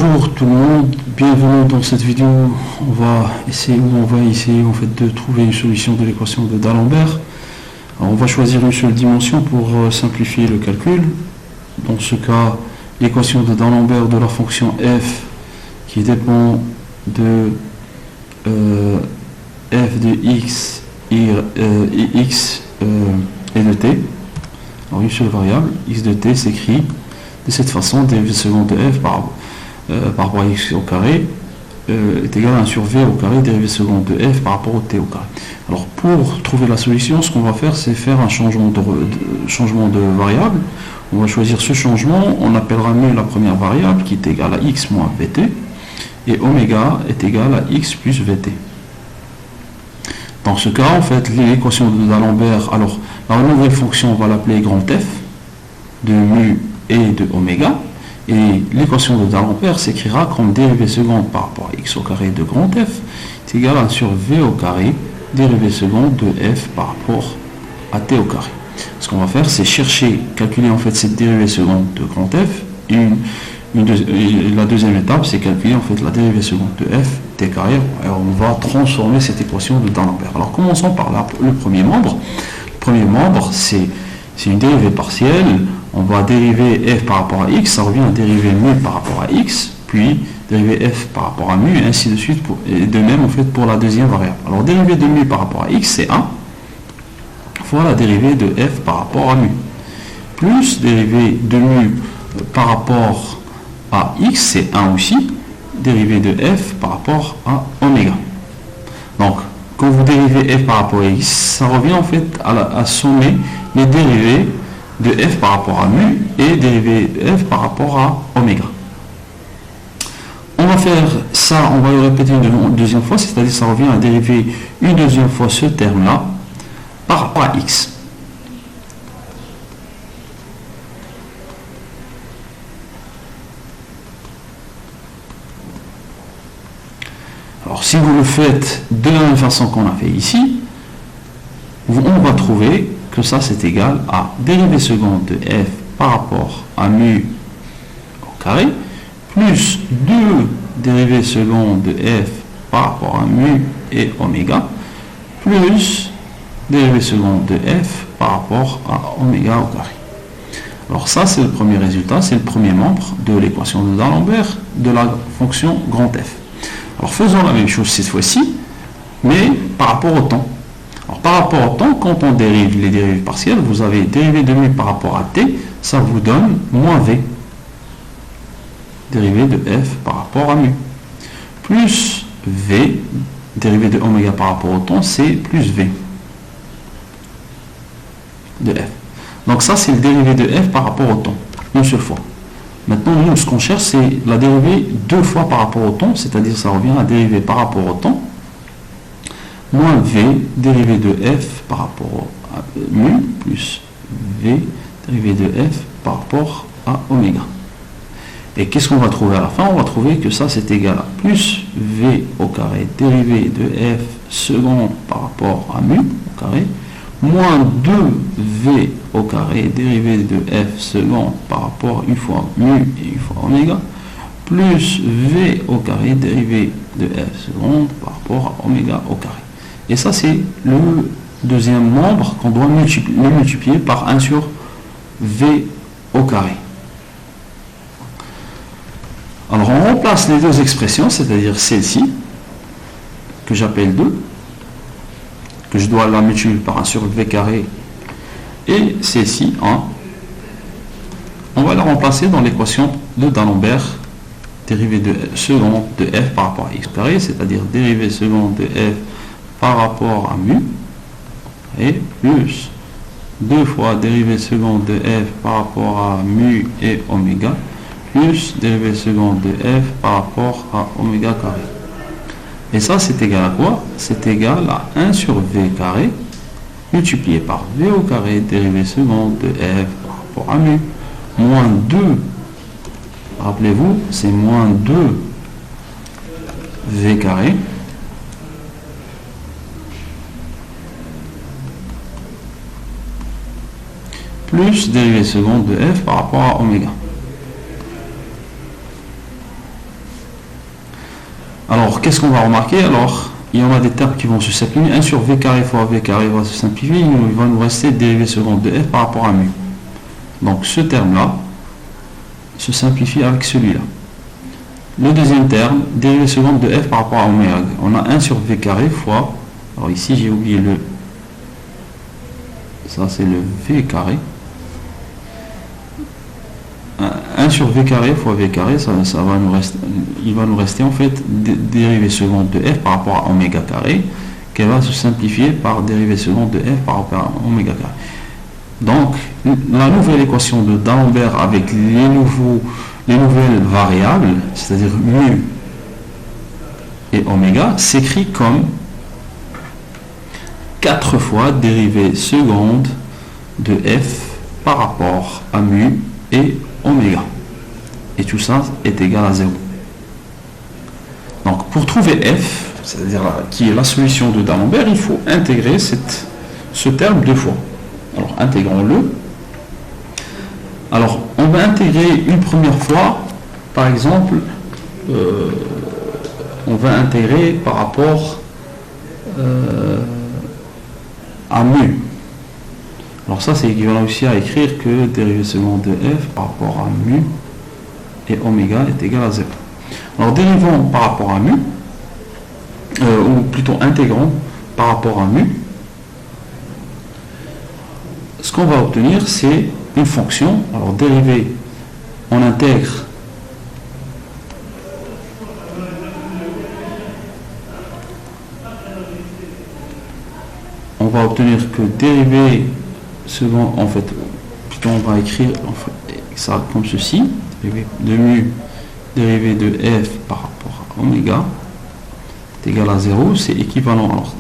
Bonjour tout le monde, bienvenue dans cette vidéo. On va essayer en fait de trouver une solution de l'équation de D'Alembert. Alors, on va choisir une seule dimension pour simplifier le calcul. Dans ce cas, l'équation de D'Alembert de la fonction f qui dépend de f de x et de t. Alors une seule variable, x de t s'écrit de cette façon: dérivée seconde de f par rapport à x au carré est égal à 1 sur v au carré dérivée seconde de f par rapport au t au carré. Alors pour trouver la solution, ce qu'on va faire, c'est faire un changement de variable. On va choisir ce changement, on appellera mu la première variable qui est égale à x moins vt, et oméga est égal à x plus vt. Dans ce cas, en fait, l'équation de D'Alembert, alors la nouvelle fonction, on va l'appeler grand f de mu et de oméga, et l'équation de D'Alembert s'écrira comme dérivée seconde par rapport à x au carré de grand f est égal à 1 sur v au carré dérivée seconde de f par rapport à t au carré. Ce qu'on va faire, c'est calculer en fait cette dérivée seconde de grand f. La deuxième étape, c'est calculer en fait la dérivée seconde de f t carré. Alors on va transformer cette équation de D'Alembert. Alors commençons par le premier membre. Le premier membre, c'est une dérivée partielle. On va dériver f par rapport à x, ça revient à dériver mu par rapport à x, puis dériver f par rapport à mu, et ainsi de suite, et de même en fait pour la deuxième variable. Alors dérivée de mu par rapport à x, c'est 1 fois la dérivée de f par rapport à mu, plus dérivée de mu par rapport à x, c'est 1 aussi, dérivée de f par rapport à oméga. Donc quand vous dérivez f par rapport à x, ça revient en fait à sommer les dérivés de f par rapport à mu et dérivée de f par rapport à oméga. On va faire ça, on va le répéter une deuxième fois, c'est-à-dire ça revient à dériver une deuxième fois ce terme-là par rapport à x. Alors si vous le faites de la même façon qu'on a fait ici, on va trouver que ça c'est égal à dérivée seconde de f par rapport à mu au carré plus 2 dérivée seconde de f par rapport à mu et oméga plus dérivée seconde de f par rapport à oméga au carré. Alors ça c'est le premier résultat, c'est le premier membre de l'équation de D'Alembert de la fonction grand f. Alors faisons la même chose cette fois-ci, mais par rapport au temps. Alors par rapport au temps, quand on dérive les dérivées partielles, vous avez dérivée de mu par rapport à t, ça vous donne moins v. Dérivée de f par rapport à mu. Plus v, dérivée de oméga par rapport au temps, c'est plus v de f. Donc ça c'est le dérivé de f par rapport au temps, une seule fois. Maintenant, nous, ce qu'on cherche, c'est la dérivée deux fois par rapport au temps, c'est-à-dire ça revient à dériver par rapport au temps, moins v, dérivée de f par rapport à mu, plus v, dérivée de f par rapport à oméga. Et qu'est-ce qu'on va trouver à la fin? On va trouver que ça, c'est égal à plus v au carré, dérivée de f seconde par rapport à mu au carré, moins 2v au carré dérivé de f seconde par rapport une fois mu et une fois oméga, plus v au carré dérivé de f seconde par rapport à oméga au carré. Et ça c'est le deuxième membre qu'on doit multiplier par 1 sur v au carré. Alors on remplace les deux expressions, c'est-à-dire celle-ci, que j'appelle 2, que je dois la multiplier par 1 sur v carré, et celle-ci 1. On va la remplacer dans l'équation de D'Alembert, dérivée de seconde de f par rapport à x carré, c'est-à-dire dérivée seconde de f par rapport à mu, et plus 2 fois dérivée seconde de f par rapport à mu et oméga, plus dérivée seconde de f par rapport à oméga carré. Et ça, c'est égal à quoi? C'est égal à 1 sur v carré multiplié par v au carré dérivée seconde de f par rapport à mu, moins 2, rappelez-vous, c'est moins 2 v carré plus dérivée seconde de f par rapport à oméga. Alors, qu'est-ce qu'on va remarquer? Alors, il y en a des termes qui vont se simplifier. 1 sur v carré fois v carré va se simplifier. Il va nous rester dérivée seconde de f par rapport à mu. Donc, ce terme-là se simplifie avec celui-là. Le deuxième terme, dérivée seconde de f par rapport à oméga. On a 1 sur v carré fois... Alors ici, j'ai oublié le... Ça, c'est le v carré. 1 sur v carré fois v carré, ça va nous rester, il va nous rester en fait dérivée seconde de f par rapport à oméga carré, qui va se simplifier par dérivée seconde de f par rapport à oméga carré. Donc, la nouvelle équation de d'Alembert avec les nouvelles variables, c'est-à-dire mu et oméga, s'écrit comme 4 fois dérivée seconde de f par rapport à mu et oméga. Et tout ça est égal à 0. Donc, pour trouver f, c'est-à-dire qui est la solution de d'Alembert, il faut intégrer ce terme 2 fois. Alors, intégrons-le. Alors, on va intégrer une première fois, par exemple, on va intégrer par rapport à mu. Alors ça, c'est équivalent aussi à écrire que dérivée seconde de f par rapport à mu et oméga est égal à 0. Alors, dérivons par rapport à mu, ou plutôt intégrons par rapport à mu. Ce qu'on va obtenir, c'est une fonction. Alors, dérivée, on intègre on va obtenir que dérivée seconde, en fait, plutôt on va écrire en fait, ça comme ceci, dérivée de mu, dérivée de f par rapport à oméga est égal à 0, c'est équivalent. Alors,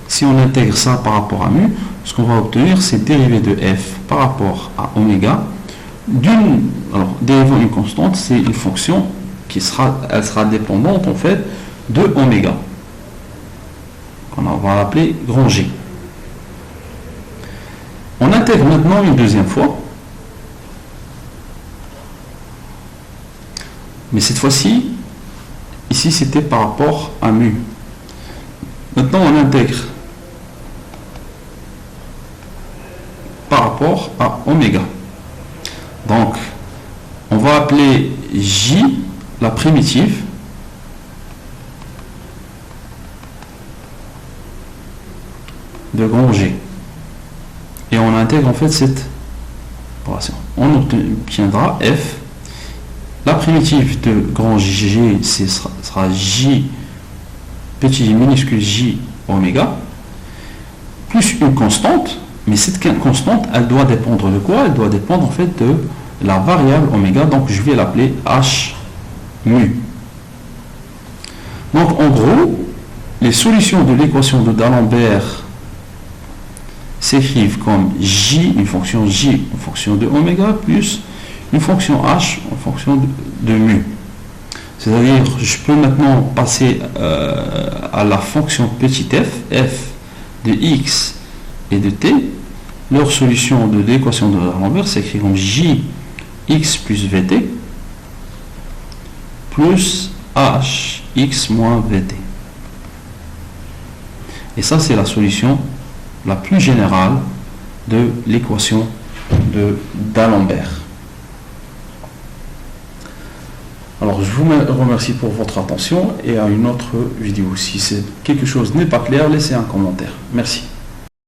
si on intègre ça par rapport à mu, ce qu'on va obtenir, c'est dérivée de f par rapport à oméga alors, dérivant une constante, c'est une fonction elle sera dépendante en fait de oméga. On va l'appeler grand G. On intègre maintenant une deuxième fois. Mais cette fois-ci, ici c'était par rapport à mu. Maintenant on intègre par rapport à oméga. Donc on va appeler J la primitive de grand G. Et on intègre en fait cette opération. On obtiendra f. La primitive de grand G sera J petit minuscule J oméga plus une constante. Mais cette constante, elle doit dépendre de quoi? Elle doit dépendre en fait de la variable oméga. Donc je vais l'appeler h mu. Donc en gros, les solutions de l'équation de d'Alembert s'écrivent comme j, une fonction j en fonction de oméga, plus une fonction h en fonction de mu. C'est-à-dire, je peux maintenant passer à la fonction petit f de x et de t. Leur solution de l'équation de d'Alembert s'écrit comme j x plus vt plus h x moins vt. Et ça, c'est la solution la plus générale de l'équation de d'Alembert. Alors, je vous remercie pour votre attention et à une autre vidéo. Si quelque chose n'est pas clair, laissez un commentaire. Merci.